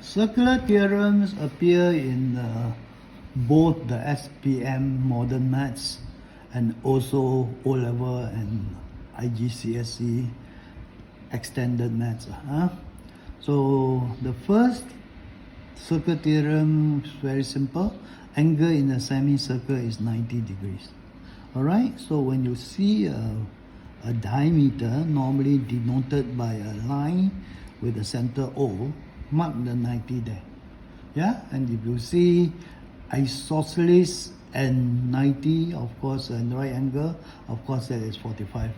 Circular theorems appear in both the SPM modern maths and also O-level and IGCSE extended maths. So the first circular theorem is very simple. Angle in a semicircle is 90 degrees. Alright, so when you see a diameter normally denoted by a line with a center O, mark the 90 there. Yeah, and if you see isosceles and 90, of course, and right angle, of course, that is 45.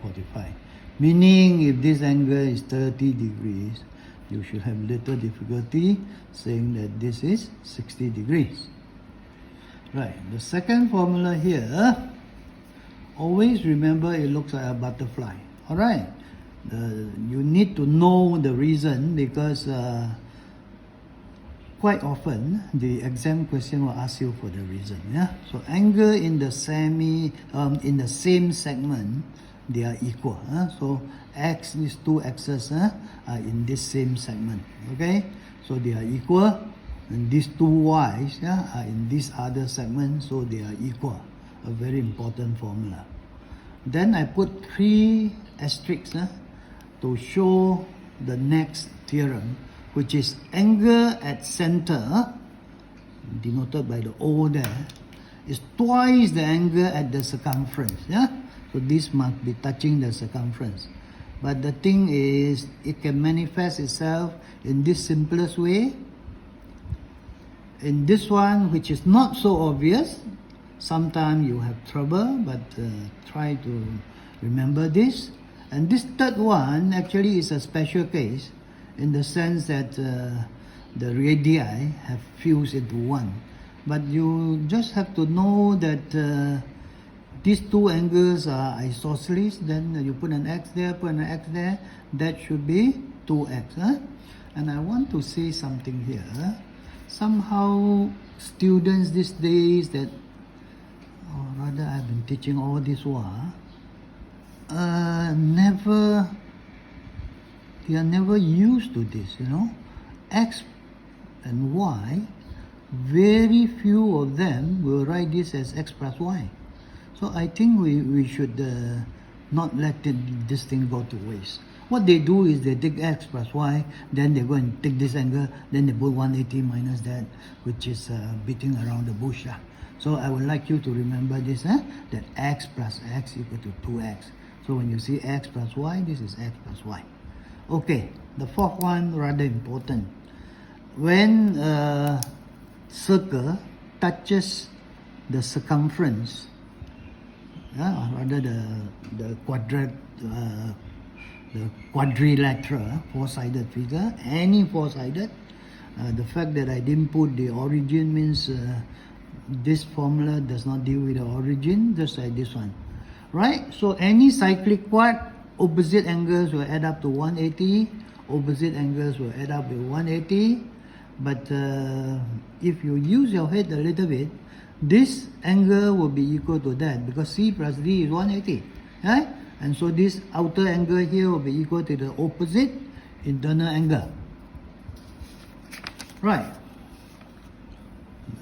Meaning, if this angle is 30 degrees, you should have little difficulty saying that this is 60 degrees. Right, the second formula here, always remember it looks like a butterfly. Alright, you need to know the reason because quite often the exam question will ask you for the reason. Yeah, so angle in the in the same segment, they are equal. So x, these two x's are in this same segment. Okay, so they are equal, and these two y's are in this other segment, so they are equal. A very important formula. Then I put 3 asterisks to show the next theorem, which is angle at center, denoted by the O there, is twice the angle at the circumference. Yeah, so this must be touching the circumference. But the thing is, it can manifest itself in this simplest way. In this one, which is not so obvious, sometimes you have trouble, but try to remember this. And this third one actually is a special case in the sense that the radii have fused into one. But you just have to know that these two angles are isosceles, then you put an x there, put an x there, that should be 2x. And I want to say something here. Somehow students these days that, or rather I've been teaching all this while, they are never used to this, X and Y, very few of them will write this as x plus y. So I think we should not let this thing go to waste. What they do is they take x plus y, then they go and take this angle, then they put 180 minus that, which is beating around the bush. So I would like you to remember this, that x plus x equal to 2x. So when you see x plus y, this is x plus y. Okay, the fourth one, rather important. When a circle touches the circumference, rather the quadrilateral, four-sided figure, any four-sided, the fact that I didn't put the origin means this formula does not deal with the origin, just like this one. Right? So any cyclic quad, opposite angles will add up to 180, opposite angles will add up with 180. But if you use your head a little bit, this angle will be equal to that because C plus D is 180. Right? And so this outer angle here will be equal to the opposite internal angle. Right.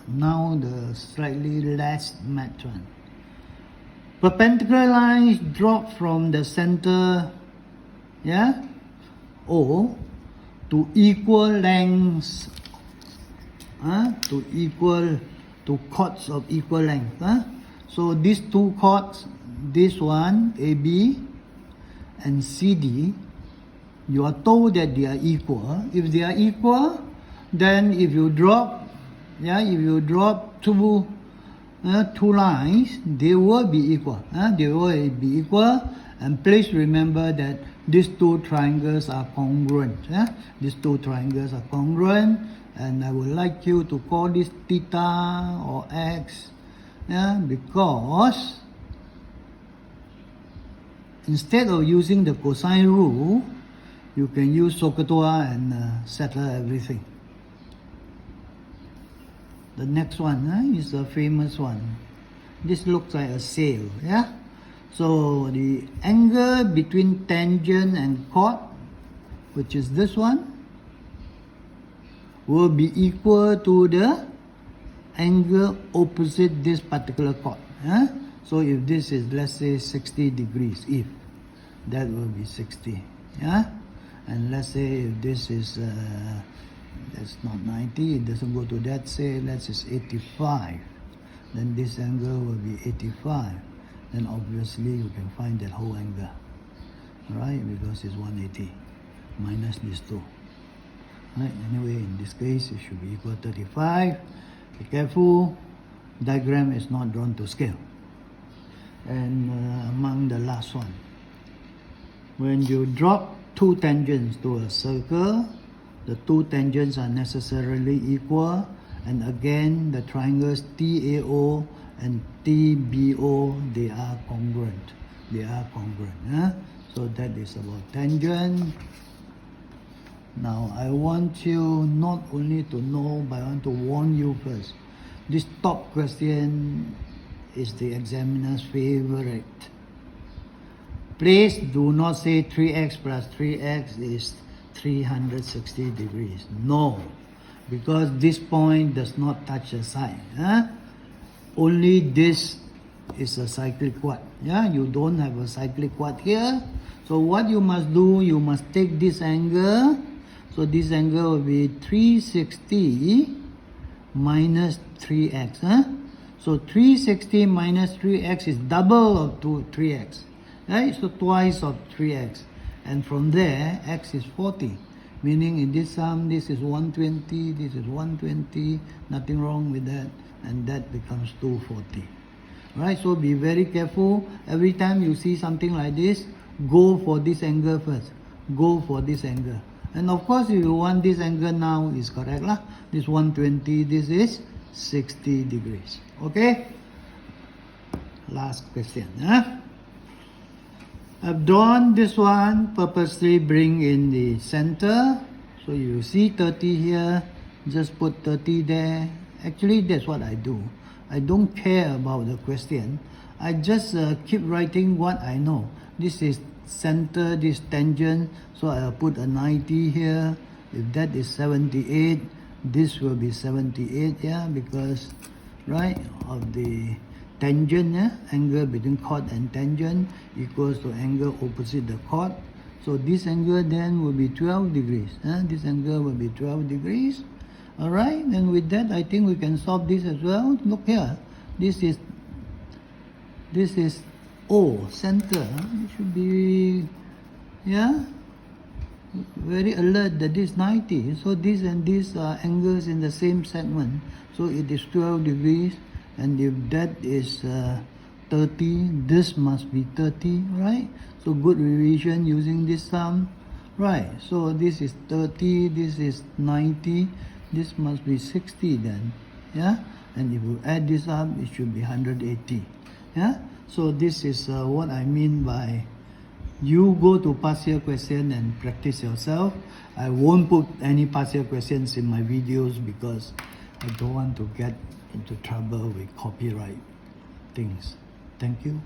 Now the slightly less math one. Perpendicular lines drop from the center, O, to equal lengths, to chords of equal length. So these two chords, this one, AB, and CD, you are told that they are equal. If they are equal, then if you drop two lines, they will be equal. They will be equal. And please remember that these two triangles are congruent. These two triangles are congruent, and I would like you to call this theta or x, because instead of using the cosine rule, you can use SOHCAHTOA and settle everything. The next one is a famous one. This looks like a sail, So the angle between tangent and chord, which is this one, will be equal to the angle opposite this particular chord. So if this is, let's say, 60 degrees, if that will be 60, and let's say if this is that's not 90, it doesn't go to that, say let's say 85, then this angle will be 85, then obviously you can find that whole angle, right? Because it's 180 minus these two, right? Anyway, in this case it should be equal to 35. Be careful, diagram is not drawn to scale. And among the last one, when you drop two tangents to a circle, the two tangents are necessarily equal, and again the triangles TAO and TBO, they are congruent. So that is about tangent. Now I want you not only to know, but I want to warn you first. This top question is the examiner's favorite. Please do not say 3x plus 3x is 360 degrees. No, because this point does not touch the side. Only this is a cyclic quad. You don't have a cyclic quad here. So what you must do, you must take this angle. So this angle will be 360 minus 3x. So 360 minus 3x is double of 3x. Right? So twice of 3x. And from there, x is 40. Meaning in this sum, this is 120, this is 120, nothing wrong with that. And that becomes 240. Right? So be very careful. Every time you see something like this, go for this angle first. Go for this angle. And of course, if you want this angle now, is correct lah. This 120, this is 60 degrees. Okay? Last question. I've drawn this one, purposely bring in the center. So you see 30 here, just put 30 there. Actually, that's what I do. I don't care about the question. I just keep writing what I know. This is center, this tangent, so I'll put a 90 here. If that is 78, this will be 78, because, right, of the tangent, angle between chord and tangent equals to angle opposite the chord. So this angle then will be 12 degrees. This angle will be 12 degrees. Alright, and with that I think we can solve this as well. Look here, this is O, center. It should be, very alert that this 90. So this and this are angles in the same segment. So it is 12 degrees. And if that is 30, this must be 30, right? So good revision using this sum, right? So this is 30, this is 90, this must be 60 then, And if you add this up, it should be 180, So this is what I mean by you go to past year question and practice yourself. I won't put any past year questions in my videos because I don't want to get into trouble with copyright things. Thank you.